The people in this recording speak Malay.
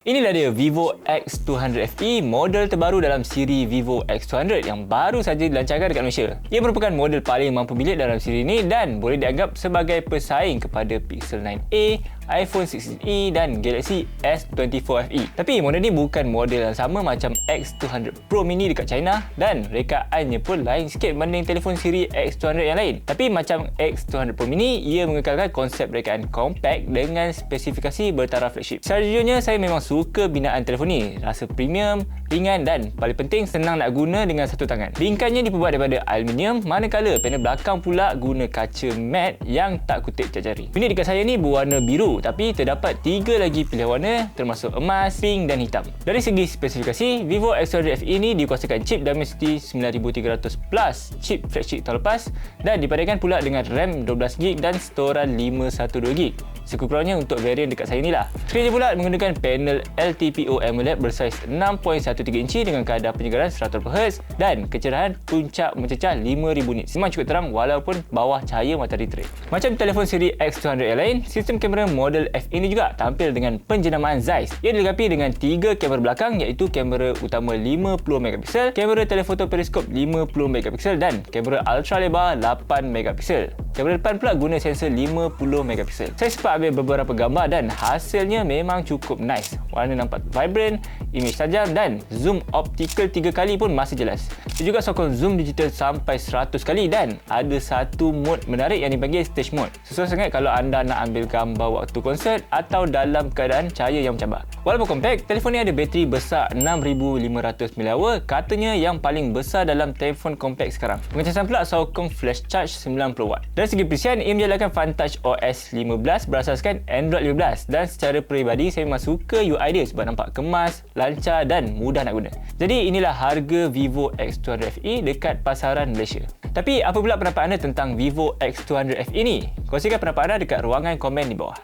Inilah dia Vivo X200 FE, model terbaru dalam siri Vivo X200 yang baru saja dilancarkan dekat Malaysia. Ia merupakan model paling mampu bilik dalam siri ini dan boleh dianggap sebagai pesaing kepada Pixel 9a, iPhone 16e dan Galaxy S24 FE. Tapi model ni bukan model yang sama macam X200 Pro Mini dekat China dan rekaannya pun lain sikit berbanding telefon siri X200 yang lain. Tapi macam X200 Pro Mini, ia mengekalkan konsep rekaan compact dengan spesifikasi bertaraf flagship. Sejujurnya saya memang suka binaan telefon ni. Rasa premium, ringan dan paling penting senang nak guna dengan satu tangan. Bingkainya diperbuat daripada aluminium, manakala panel belakang pula guna kaca matte yang tak kutip cat jari. Unit dekat saya ni berwarna biru, tapi terdapat 3 lagi pilihan warna termasuk emas, pink dan hitam. Dari segi spesifikasi, Vivo X200 FE ni dikuasakan chip Dimensity 9300 Plus, chip flagship tahun lepas dan dipadatkan pula dengan RAM 12GB dan storan 512GB. Sekurang-kurangnya untuk varian dekat saya ni lah. Skrinnya pula menggunakan panel LTPO AMOLED bersaiz 6.13 inci dengan kadar penyegaran 100Hz dan kecerahan puncak mencecah 5000 nits. Memang cukup terang walaupun bawah cahaya matahari terik. Macam telefon seri X200 yang lain, sistem kamera model FE ini juga tampil dengan penjenamaan Zeiss. Ia dilengkapi dengan 3 kamera belakang iaitu kamera utama 50MP, kamera telefoto periskop 50MP dan kamera ultra lebar 8MP. Kamera depan pula guna sensor 50MP. Saya sempat ambil beberapa gambar dan hasilnya memang cukup nice. Warna nampak vibrant, image tajam dan zoom optical 3 kali pun masih jelas. Dia juga sokong zoom digital sampai 100 kali dan ada satu mode menarik yang dipanggil stage mode. Sesuai sangat kalau anda nak ambil gambar waktu konsert atau dalam keadaan cahaya yang mencabar. Walaupun compact, telefon ni ada bateri besar 6500 mAh, katanya yang paling besar dalam telefon compact sekarang. Pengecasan pula sokong flash charge 90W. Dari segi perisian, ia menjalankan Funtouch OS 15 berasaskan Android 15 dan secara peribadi saya memang suka UI dia sebab nampak kemas, lancar dan mudah nak guna. Jadi inilah harga Vivo X200 FE dekat pasaran Malaysia. Tapi apa pula pendapat anda tentang Vivo X200 FE ni? Kongsikan pendapat anda dekat ruangan komen di bawah.